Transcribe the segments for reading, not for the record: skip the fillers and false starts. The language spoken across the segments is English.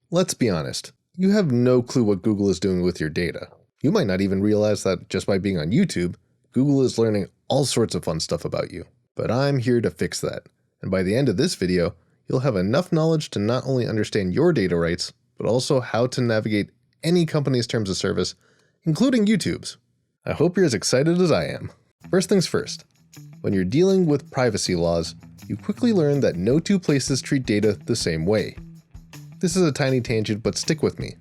Let's be honest, you have no clue what Google is doing with your data. You might not even realize that just by being on YouTube, Google is learning all sorts of fun stuff about you. But I'm here to fix that. And by the end of this video, you'll have enough knowledge to not only understand your data rights, but also how to navigate any company's terms of service, including YouTube's. I hope you're as excited as I am. First things first, when you're dealing with privacy laws, you quickly learn that no two places treat data the same way. This is a tiny tangent, but stick with me.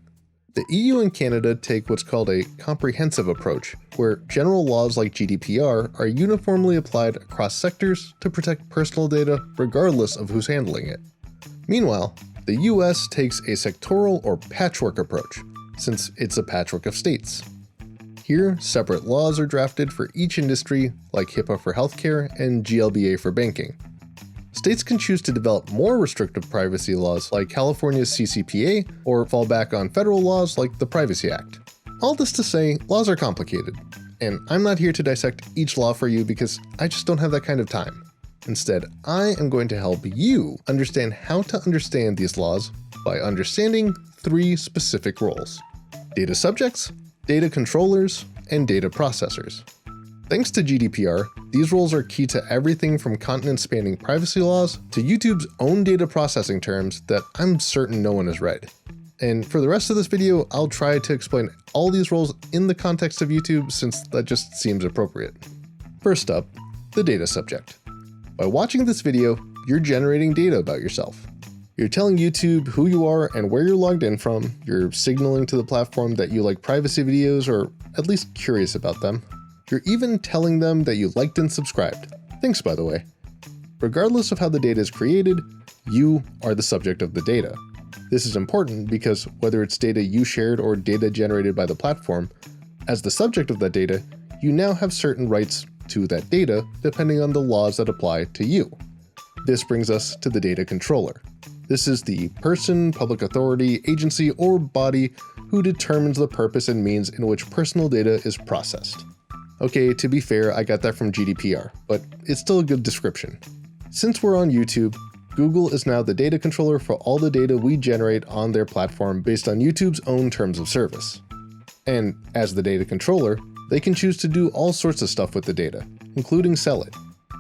The EU and Canada take what's called a comprehensive approach, where general laws like GDPR are uniformly applied across sectors to protect personal data regardless of who's handling it. Meanwhile, the US takes a sectoral or patchwork approach, since it's a patchwork of states. Here, separate laws are drafted for each industry, like HIPAA for healthcare and GLBA for banking. States can choose to develop more restrictive privacy laws like California's CCPA, or fall back on federal laws like the Privacy Act. All this to say, laws are complicated, and I'm not here to dissect each law for you because I just don't have that kind of time. Instead, I am going to help you understand how to understand these laws by understanding three specific roles: data subjects, data controllers, and data processors. Thanks to GDPR, these roles are key to everything from continent-spanning privacy laws to YouTube's own data processing terms that I'm certain no one has read. And for the rest of this video, I'll try to explain all these roles in the context of YouTube since that just seems appropriate. First up, the data subject. By watching this video, you're generating data about yourself. You're telling YouTube who you are and where you're logged in from. You're signaling to the platform that you like privacy videos or at least curious about them. You're even telling them that you liked and subscribed. Thanks, by the way. Regardless of how the data is created, you are the subject of the data. This is important because whether it's data you shared or data generated by the platform, as the subject of that data, you now have certain rights to that data depending on the laws that apply to you. This brings us to the data controller. This is the person, public authority, agency, or body who determines the purpose and means in which personal data is processed. Okay, to be fair, I got that from GDPR, but it's still a good description. Since we're on YouTube, Google is now the data controller for all the data we generate on their platform based on YouTube's own terms of service. And as the data controller, they can choose to do all sorts of stuff with the data, including sell it.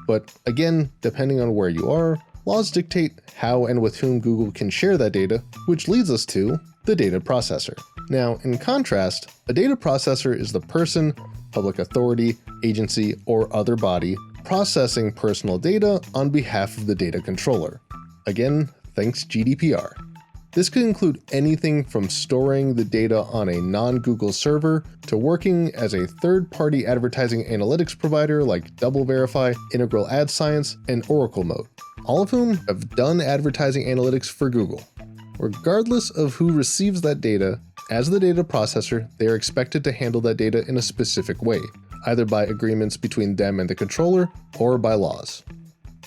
But again, depending on where you are, laws dictate how and with whom Google can share that data, which leads us to the data processor. Now, in contrast, a data processor is the person, public authority, agency, or other body processing personal data on behalf of the data controller. Again, thanks GDPR. This could include anything from storing the data on a non-Google server to working as a third-party advertising analytics provider like DoubleVerify, Integral Ad Science, and Oracle Mode, all of whom have done advertising analytics for Google. Regardless of who receives that data, as the data processor, they are expected to handle that data in a specific way, either by agreements between them and the controller or by laws.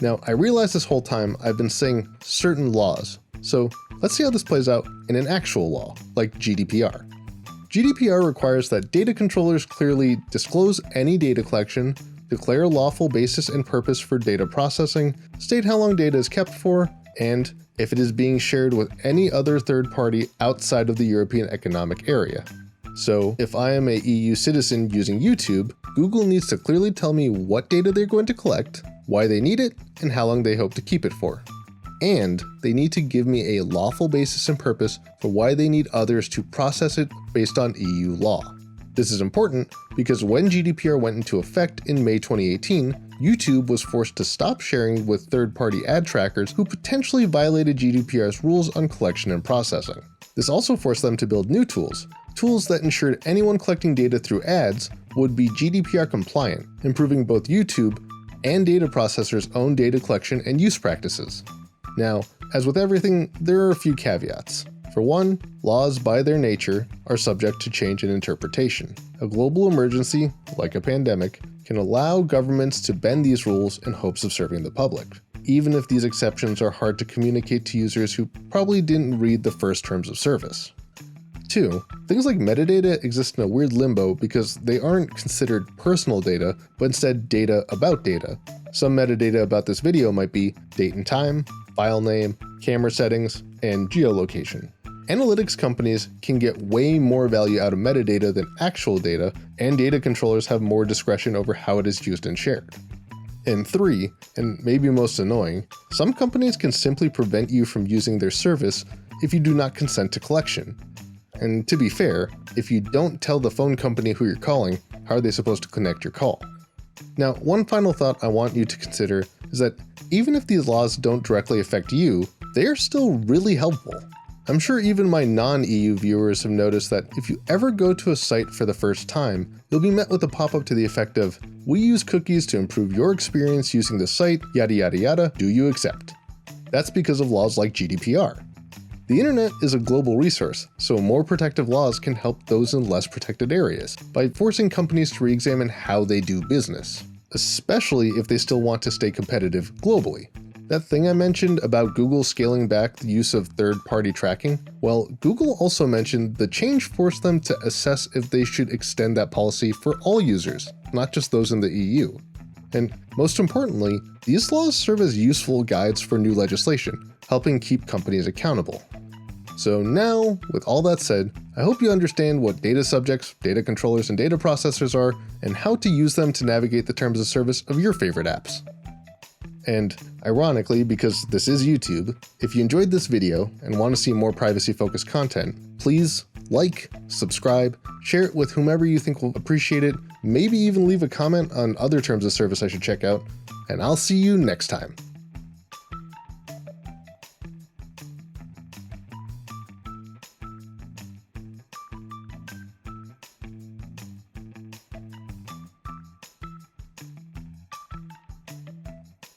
Now, I realize this whole time I've been saying certain laws, so let's see how this plays out in an actual law, like GDPR. GDPR requires that data controllers clearly disclose any data collection, declare a lawful basis and purpose for data processing, state how long data is kept for, and if it is being shared with any other third party outside of the European Economic Area. So if I am a EU citizen using YouTube, Google needs to clearly tell me what data they're going to collect, why they need it, and how long they hope to keep it for. And they need to give me a lawful basis and purpose for why they need others to process it based on EU law. This is important because when GDPR went into effect in May 2018, YouTube was forced to stop sharing with third-party ad trackers who potentially violated GDPR's rules on collection and processing. This also forced them to build new tools that ensured anyone collecting data through ads would be GDPR compliant, improving both YouTube and data processors' own data collection and use practices. Now, as with everything, there are a few caveats. For one, laws by their nature are subject to change in interpretation. A global emergency, like a pandemic, can allow governments to bend these rules in hopes of serving the public, even if these exceptions are hard to communicate to users who probably didn't read the first terms of service. 2, things like metadata exist in a weird limbo because they aren't considered personal data, but instead data about data. Some metadata about this video might be date and time, file name, camera settings, and geolocation. Analytics companies can get way more value out of metadata than actual data, and data controllers have more discretion over how it is used and shared. And 3, and maybe most annoying, some companies can simply prevent you from using their service if you do not consent to collection. And to be fair, if you don't tell the phone company who you're calling, how are they supposed to connect your call? Now, one final thought I want you to consider is that even if these laws don't directly affect you, they are still really helpful. I'm sure even my non-EU viewers have noticed that if you ever go to a site for the first time, you'll be met with a pop-up to the effect of, "We use cookies to improve your experience using the site, yada yada yada, do you accept?" That's because of laws like GDPR. The internet is a global resource, so more protective laws can help those in less protected areas by forcing companies to re-examine how they do business, especially if they still want to stay competitive globally. That thing I mentioned about Google scaling back the use of third-party tracking? Well, Google also mentioned the change forced them to assess if they should extend that policy for all users, not just those in the EU. And most importantly, these laws serve as useful guides for new legislation, helping keep companies accountable. So now, with all that said, I hope you understand what data subjects, data controllers, and data processors are, and how to use them to navigate the terms of service of your favorite apps. And ironically, because this is YouTube, if you enjoyed this video and want to see more privacy-focused content, please like, subscribe, share it with whomever you think will appreciate it, maybe even leave a comment on other terms of service I should check out, and I'll see you next time.